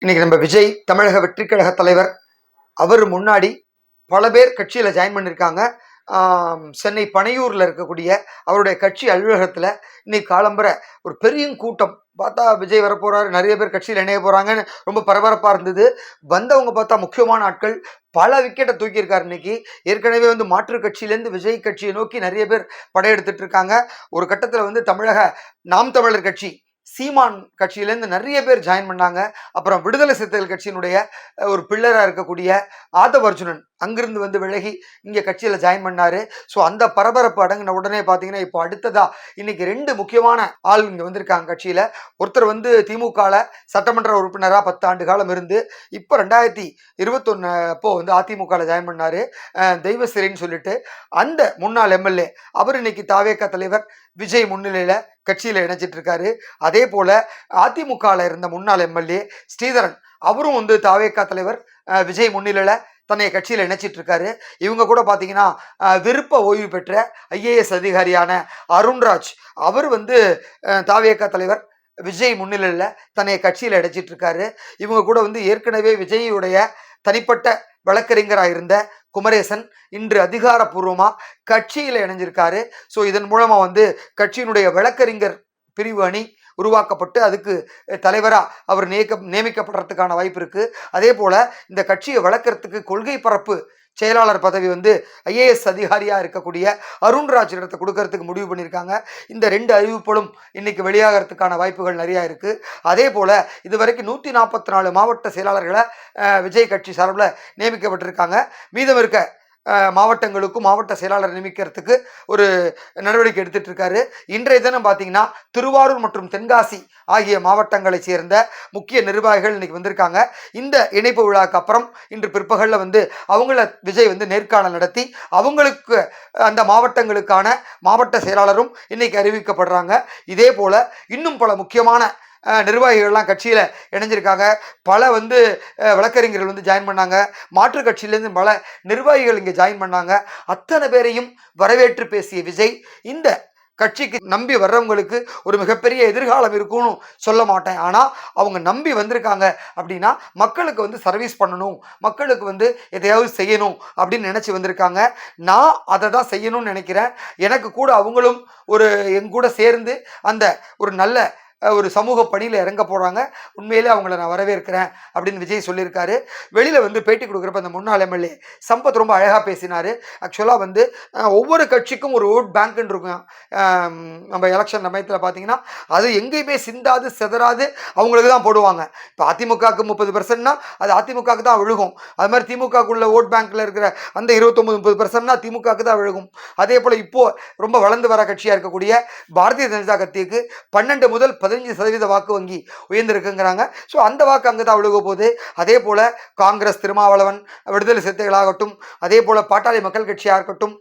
இன்னைக்கு நம்ம விஜய் தமிழக வெற்றி கழக தலைவர் அவர் முன்னாடி பல பேர் கட்சியில் ஜாயின் பண்ணியிருக்காங்க. சென்னை பனையூரில் இருக்கக்கூடிய அவருடைய கட்சி அலுவலகத்தில் இன்னைக்கு காலம்பரை ஒரு பெரிய கூட்டம் பார்த்தா விஜய் வரப்போறாரு, நிறைய பேர் கட்சியில் இணைய போறாங்கன்னு ரொம்ப பரபரப்பாக இருந்தது. வந்தவங்க பார்த்தா முக்கியமான ஆட்கள் பல விக்கெட்டை தூக்கியிருக்காரு. இன்னைக்கு ஏற்கனவே மாற்று கட்சியிலேருந்து விஜய் கட்சியை நோக்கி நிறைய பேர் படையெடுத்துட்டு இருக்காங்க. ஒரு கட்டத்தில் தமிழக நாம் தமிழர் கட்சி சீமான் கட்சியிலேருந்து நிறைய பேர் ஜாயின் பண்ணாங்க. அப்புறம் விடுதலை சிறுத்தைகள் கட்சியினுடைய ஒரு பில்லராக இருக்கக்கூடிய ஆதவ் அர்ஜுனன் அங்கிருந்து விலகி இங்கே கட்சியில் ஜாயின் பண்ணாரு. ஸோ அந்த பரபரப்பு அடங்கின உடனே பார்த்தீங்கன்னா இப்போ அடுத்ததா இன்னைக்கு ரெண்டு முக்கியமான ஆள் இங்கே வந்திருக்காங்க கட்சியில். ஒருத்தர் திமுகவில் சட்டமன்ற உறுப்பினராக 10 ஆண்டு காலம் இருந்து இப்போ 2021 அப்போ அதிமுகவில் ஜாயின் பண்ணாரு, தெய்வசிறின்னு சொல்லிட்டு. அந்த முன்னாள் எம்எல்ஏ அவர் இன்னைக்கு தாவேகா தலைவர் விஜய் முன்னிலையில் கட்சியில் இணைச்சிட்டு இருக்காரு. அதே போல அதிமுகவில் இருந்த முன்னாள் எம்எல்ஏ ஸ்ரீதரன் அவரும் தாவேகா தலைவர் விஜய் முன்னிலையில் தன்னை கட்சியில் இணைச்சிட்டு இருக்காரு. இவங்க கூட பார்த்தீங்கன்னா விருப்ப ஓய்வு பெற்ற ஐஏஎஸ் அதிகாரியான அருண்ராஜ் அவர் தாவேகா தலைவர் விஜய் முன்னிலையில் தன்னை கட்சியில் இணைச்சிட்டு இருக்காரு. இவங்க கூட ஏற்கனவே விஜயுடைய தனிப்பட்ட வழக்கறிஞராக இருந்த குமரேசன் இன்று அதிகாரப்பூர்வமாக கட்சியில் இணைஞ்சிருக்காரு. ஸோ இதன் மூலமாக கட்சியினுடைய வழக்கறிஞர் பிரிவு அணி உருவாக்கப்பட்டு அதுக்கு தலைவராக அவர் நியமிக்கப்படுறதுக்கான வாய்ப்பு இருக்கு. அதே போல இந்த கட்சியை வளர்க்கறதுக்கு கொள்கை பரப்பு செயலாளர் பதவி ஐஏஎஸ் அதிகாரியா இருக்கக்கூடிய அருண்ராஜ் இடத்தை கொடுக்கறதுக்கு முடிவு பண்ணியிருக்காங்க. இந்த ரெண்டு அறிவிப்புகளும் இன்னைக்கு வெளியாகிறதுக்கான வாய்ப்புகள் நிறையா இருக்கு. அதே போல இதுவரைக்கும் 144 மாவட்ட செயலாளர்களை விஜய் கட்சி சார்பில் நியமிக்கப்பட்டிருக்காங்க. மீதம் இருக்க மாவட்டங்களுக்கும் மாவட்ட செயலாளர் நியமிக்கிறதுக்கு ஒரு நடவடிக்கை எடுத்துட்டு இருக்காரு. இன்றைய தினம் பார்த்தீங்கன்னா திருவாரூர் மற்றும் தென்காசி ஆகிய மாவட்டங்களை சேர்ந்த முக்கிய நிர்வாகிகள் இன்னைக்கு வந்திருக்காங்க. இந்த இணைப்பு விழாக்கு அப்புறம் இன்று பிற்பகலில் அவங்கள விஜய் நேர்காணல் நடத்தி அவங்களுக்கு அந்த மாவட்டங்களுக்கான மாவட்ட செயலாளரும் இன்னைக்கு அறிவிக்கப்படுறாங்க. இதே போல இன்னும் பல முக்கியமான நிர்வாகிகள்லாம் கட்சியில் இணைஞ்சிருக்காங்க. பல வழக்கறிஞர்கள் ஜாயின் பண்ணாங்க. மாற்று கட்சியிலேருந்து பல நிர்வாகிகள் இங்கே ஜாயின் பண்ணாங்க. அத்தனை பேரையும் வரவேற்று பேசிய விஜய் இந்த கட்சிக்கு நம்பி வர்றவங்களுக்கு ஒரு மிகப்பெரிய எதிர்காலம் இருக்கும்னு சொல்ல மாட்டேன், ஆனால் அவங்க நம்பி வந்திருக்காங்க அப்படின்னா மக்களுக்கு சர்வீஸ் பண்ணணும், மக்களுக்கு எதையாவது செய்யணும் அப்படின்னு நினச்சி வந்திருக்காங்க. நான் அதை தான் செய்யணும்னு நினைக்கிறேன். எனக்கு கூட அவங்களும் என் கூட சேர்ந்து அந்த ஒரு நல்ல ஒரு சமூக பணியில் இறங்க போகிறாங்க. உண்மையிலே அவங்கள நான் வரவேற்கிறேன் அப்படின்னு விஜய் சொல்லியிருக்காரு. வெளியில் பேட்டி கொடுக்குறப்ப அந்த முன்னாள் எம்எல்ஏ சம்பத் ரொம்ப அழகாக பேசினார். ஆக்சுவலாக ஒவ்வொரு கட்சிக்கும் ஒரு ஓட் பேங்க்குன்னு இருக்கும். நம்ம எலெக்ஷன் சமயத்தில் பார்த்தீங்கன்னா அது எங்கேயுமே சிந்தாது செதறாது அவங்களுக்கு தான் போடுவாங்க. இப்போ அதிமுகவுக்கு 30%னா அது அதிமுகவுக்கு தான் விழுகும். அது மாதிரி திமுகவுக்குள்ள ஓட் பேங்க்கில் இருக்கிற அந்த 29-30%னா திமுகவுக்கு தான் விழுகும். அதே போல் இப்போது ரொம்ப வளர்ந்து வர கட்சியாக இருக்கக்கூடிய பாரதிய ஜனதா கட்சிக்கு 12 முதல் 15% வாக்கு வங்கி உயர்ந்திருக்குங்கிறாங்க. ஸோ அந்த வாக்கு அங்கே தான் விழுக போகுது. அதே போல் காங்கிரஸ், திருமாவளவன், விடுதலை சிறுத்தைகளாகட்டும், அதே போல் பாட்டாளி மக்கள் கட்சியாக இருக்கட்டும்,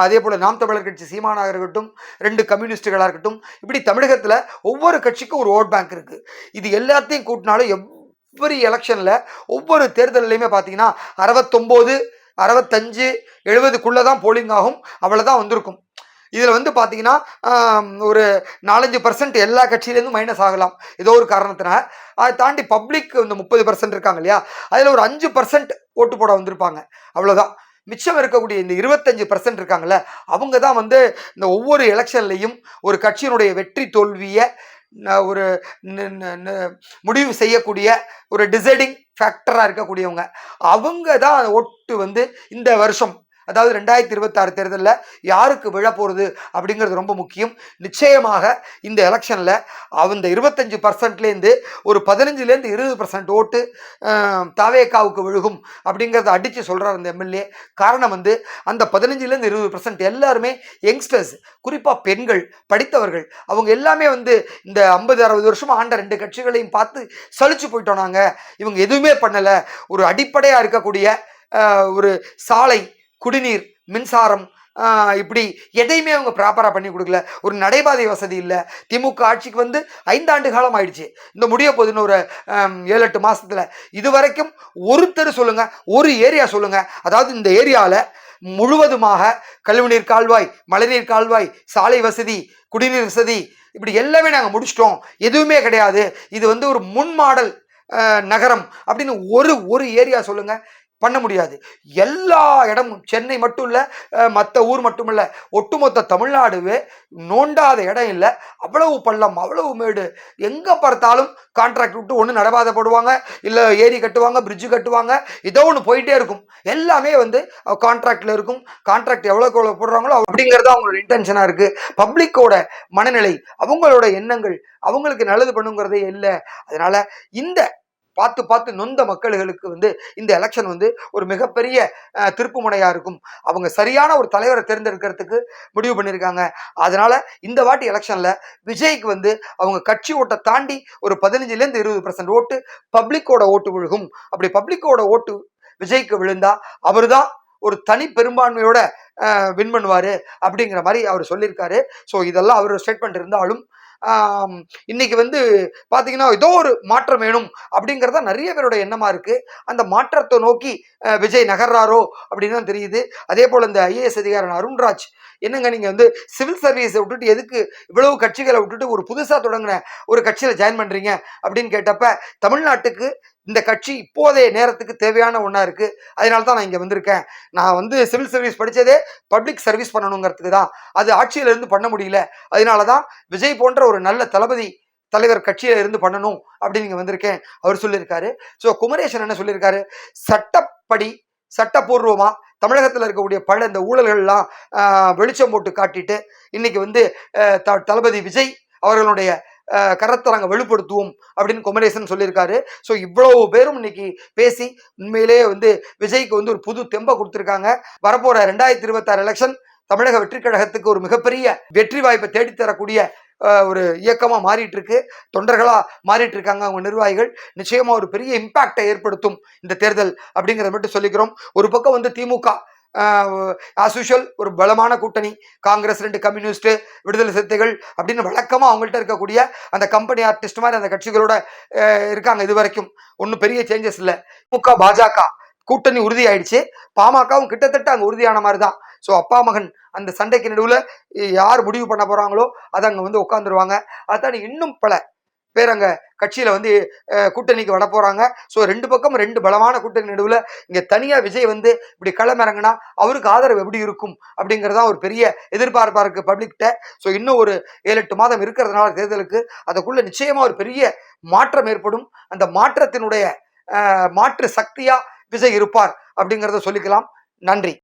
அதே போல் நாம் தமிழர் கட்சி சீமானாக இருக்கட்டும், 2 கம்யூனிஸ்டுகளாக இருக்கட்டும், இப்படி தமிழகத்தில் ஒவ்வொரு கட்சிக்கும் ஒரு ஓட் பேங்க் இருக்குது. இது எல்லாத்தையும் கூட்டினாலும் எவ்வரி எலெக்ஷனில் ஒவ்வொரு தேர்தலையுமே பார்த்தீங்கன்னா 69, 65, 70க்குள்ளே தான் போலிங் ஆகும். அவ்வளோதான் வந்திருக்கும். இதில் பார்த்தீங்கன்னா ஒரு 4-5% எல்லா கட்சியிலேருந்து மைனஸ் ஆகலாம் ஏதோ ஒரு காரணத்தினால. அதை தாண்டி பப்ளிக் 30% இருக்காங்க இல்லையா, அதில் ஒரு 5% ஓட்டு போட வந்திருப்பாங்க, அவ்வளோதான். மிச்சம் இருக்கக்கூடிய இந்த 25% இருக்காங்கல்ல, அவங்க தான் இந்த ஒவ்வொரு எலெக்ஷன்லையும் ஒரு கட்சியினுடைய வெற்றி தோல்வியை ஒரு முடிவு செய்யக்கூடிய ஒரு டிசைடிங் ஃபேக்டராக இருக்கக்கூடியவங்க. அவங்க தான் ஓட்டு இந்த வருஷம் அதாவது 2026 தேர்தலில் யாருக்கு விழ போகிறது அப்படிங்கிறது ரொம்ப முக்கியம். நிச்சயமாக இந்த எலெக்ஷனில் அந்த 25%லேருந்து ஒரு 15-20% ஓட்டு தாவேகாவுக்கு விழுகும் அப்படிங்கிறத அடித்து சொல்கிறார் அந்த எம்எல்ஏ. காரணம் அந்த 15-20% எல்லாருமே யங்ஸ்டர்ஸ், குறிப்பாக பெண்கள், படித்தவர்கள். அவங்க எல்லாமே இந்த 50-60 வருஷம் ஆண்ட 2 கட்சிகளையும் பார்த்து சலிச்சு போயிட்டோம் நாங்கள், இவங்க எதுவுமே பண்ணலை, ஒரு அடிப்படையாக இருக்கக்கூடிய ஒரு சாலை, குடிநீர், மின்சாரம், இப்படி எதையுமே அவங்க ப்ராப்பராக பண்ணி கொடுக்கல. ஒரு நடைபாதை வசதி இல்லை. திமுக ஆட்சிக்கு 5 ஆண்டு காலம் ஆயிடுச்சு. இந்த முடிய போகுதுன்னு ஒரு 7-8 மாதத்தில் இது வரைக்கும் ஒருத்தர் சொல்லுங்கள், ஒரு ஏரியா சொல்லுங்கள், அதாவது இந்த ஏரியாவில் முழுவதுமாக கழிவுநீர் கால்வாய், மழைநீர் கால்வாய், சாலை வசதி, குடிநீர் வசதி, இப்படி எல்லாமே நாங்கள் முடிச்சிட்டோம், எதுவுமே கிடையாது. இது ஒரு முன் மாடல் நகரம் அப்படின்னு ஒரு ஒரு ஏரியா சொல்லுங்க, பண்ண முடியாது. எல்லா இடமும் சென்னை மட்டும் இல்ல, மற்ற ஊர் மட்டும் இல்ல, ஒட்டுமொத்த தமிழ்நாடுவே நோண்டாத இடம் இல்லை. அவ்வளவு பள்ளம், அவ்வளவு மேடு, எங்க பார்த்தாலும் கான்ட்ராக்ட் விட்டு ஒன்று நடவாத போடுவாங்க, இல்லை ஏரி கட்டுவாங்க, பிரிட்ஜு கட்டுவாங்க, ஏதோ ஒன்று போயிட்டே இருக்கும். எல்லாமே வந்து கான்ட்ராக்ட்ல இருக்கும். கான்ட்ராக்ட் எவ்வளோக்கு எவ்வளோ போடுறாங்களோ அப்படிங்கிறது அவங்களோட இன்டென்ஷனா இருக்கு. பப்ளிக்கோட மனநிலை, அவங்களோட எண்ணங்கள், அவங்களுக்கு நல்லது பண்ணுங்கிறதே இல்லை. அதனால இந்த பார்த்து பார்த்து நொந்த மக்களுக்கு வந்து இந்த எலெக்ஷன் வந்து ஒரு மிகப்பெரிய திருப்பு முனையா இருக்கும். அவங்க சரியான ஒரு தலைவரை தேர்ந்தெடுக்கிறதுக்கு முடிவு பண்ணியிருக்காங்க. அதனால இந்த வாட்டி எலெக்ஷன்ல விஜய்க்கு வந்து அவங்க கட்சி ஓட்டை தாண்டி ஒரு 15% 20% ஓட்டு பப்ளிக்கோட ஓட்டு விழுகும். அப்படி பப்ளிக்கோட ஓட்டு விஜய்க்கு விழுந்தா அவர் தான் ஒரு தனி பெரும்பான்மையோட வின் பண்ணுவாரு அப்படிங்கிற மாதிரி அவர் சொல்லியிருக்காரு. ஸோ இதெல்லாம் அவர் ஸ்டேட்மெண்ட் இருந்தாலும் இன்னைக்கு வந்து பாத்தீங்கன்னா ஏதோ ஒரு மாற்றம் வேணும் அப்படிங்கறத நிறைய பேரோட எண்ணமா இருக்கு. அந்த மாற்றத்தை நோக்கி விஜய் நகர்றாரோ அப்படின்னு தான் தெரியுது. அதே போல இந்த ஐஏஎஸ் அதிகாரி அருண்ராஜ், என்னங்க நீங்க வந்து சிவில் சர்வீஸை விட்டுட்டு எதுக்கு இவ்வளவு கட்சிகளை விட்டுட்டு ஒரு புதுசா தொடங்கின ஒரு கட்சியில ஜாயின் பண்றீங்க அப்படின்னு கேட்டப்ப, தமிழ்நாட்டுக்கு இந்த கட்சி இப்போதைய நேரத்துக்கு தேவையான ஒன்றா இருக்கு, அதனால தான் நான் இங்கே வந்திருக்கேன். நான் வந்து சிவில் சர்வீஸ் படித்ததே பப்ளிக் சர்வீஸ் பண்ணணுங்கிறதுக்கு தான், அது ஆட்சியிலிருந்து பண்ண முடியல. அதனால தான் விஜய் போன்ற ஒரு நல்ல தலைவர் கட்சியில இருந்து பண்ணணும் அப்படின்னு இங்கே வந்திருக்கேன் அவர் சொல்லியிருக்காரு. ஸோ குமரேசன் என்ன சொல்லியிருக்காரு, சட்டப்படி சட்டப்பூர்வமா தமிழகத்தில் இருக்கக்கூடிய பல இந்த ஊழல்கள்லாம் வெளிச்சம் போட்டு காட்டிட்டு இன்னைக்கு வந்து தளபதி விஜய் அவர்களுடைய கரத்தை நாங்கள் வெளிப்படுத்துவோம் அப்படின்னு குமரேசன் சொல்லியிருக்காரு. ஸோ இவ்வளவு பேரும் இன்னைக்கு பேசி உண்மையிலேயே வந்து விஜய்க்கு வந்து ஒரு புது தெம்பை கொடுத்துருக்காங்க. வரப்போற 2026 எலெக்ஷன் தமிழக வெற்றி கழகத்துக்கு ஒரு மிகப்பெரிய வெற்றி வாய்ப்பை தேடித்தரக்கூடிய ஒரு இயக்கமா மாறிட்டு இருக்கு, தொண்டர்களா மாறிட்டு இருக்காங்க அவங்க நிர்வாகிகள். நிச்சயமா ஒரு பெரிய இம்பாக்டை ஏற்படுத்தும் இந்த தேர்தல் அப்படிங்கிறத மட்டும் சொல்லிக்கிறோம். ஒரு பக்கம் வந்து திமுக ஆஸ் யூஷுவல் ஒரு பலமான கூட்டணி, காங்கிரஸ், 2 கம்யூனிஸ்ட், விடுதலை சிறுத்தைகள் அப்படின்னு வழக்கமா அவங்கள்ட்ட இருக்கக்கூடிய அந்த கம்பெனி ஆர்டிஸ்ட் மாதிரி அந்த கட்சிகளோட இருக்காங்க. இது வரைக்கும் ஒன்றும் பெரிய சேஞ்சஸ் இல்லை. திமுக பாஜக கூட்டணி உறுதி ஆயிடுச்சு, பாமகவும் கிட்டத்தட்ட அங்கே உறுதியான மாதிரி தான். ஸோ அப்பா மகன் அந்த சண்டைக்கு நடுவில் யார் முடிவு பண்ண போறாங்களோ அதை அங்கே வந்து உட்காந்துருவாங்க. அதான் இன்னும் பல பேர் அங்கே கட்சியில் வந்து கூட்டணிக்கு வர போகிறாங்க. ஸோ 2 பக்கம் 2 பலமான கூட்டணி நடுவில் இங்கே தனியாக விஜய் வந்து இப்படி களமிறங்கினா அவருக்கு ஆதரவு எப்படி இருக்கும் அப்படிங்கிறதான் ஒரு பெரிய எதிர்பார்ப்பாக இருக்குது பப்ளிக்கிட்ட. ஸோ இன்னும் ஒரு 7-8 மாதம் இருக்கிறதுனால தேர்தலுக்கு அதுக்குள்ள நிச்சயமாக ஒரு பெரிய மாற்றம் ஏற்படும். அந்த மாற்றத்தினுடைய மாற்று சக்தியாக விஜய் இருப்பார் அப்படிங்கிறத சொல்லிக்கலாம். நன்றி.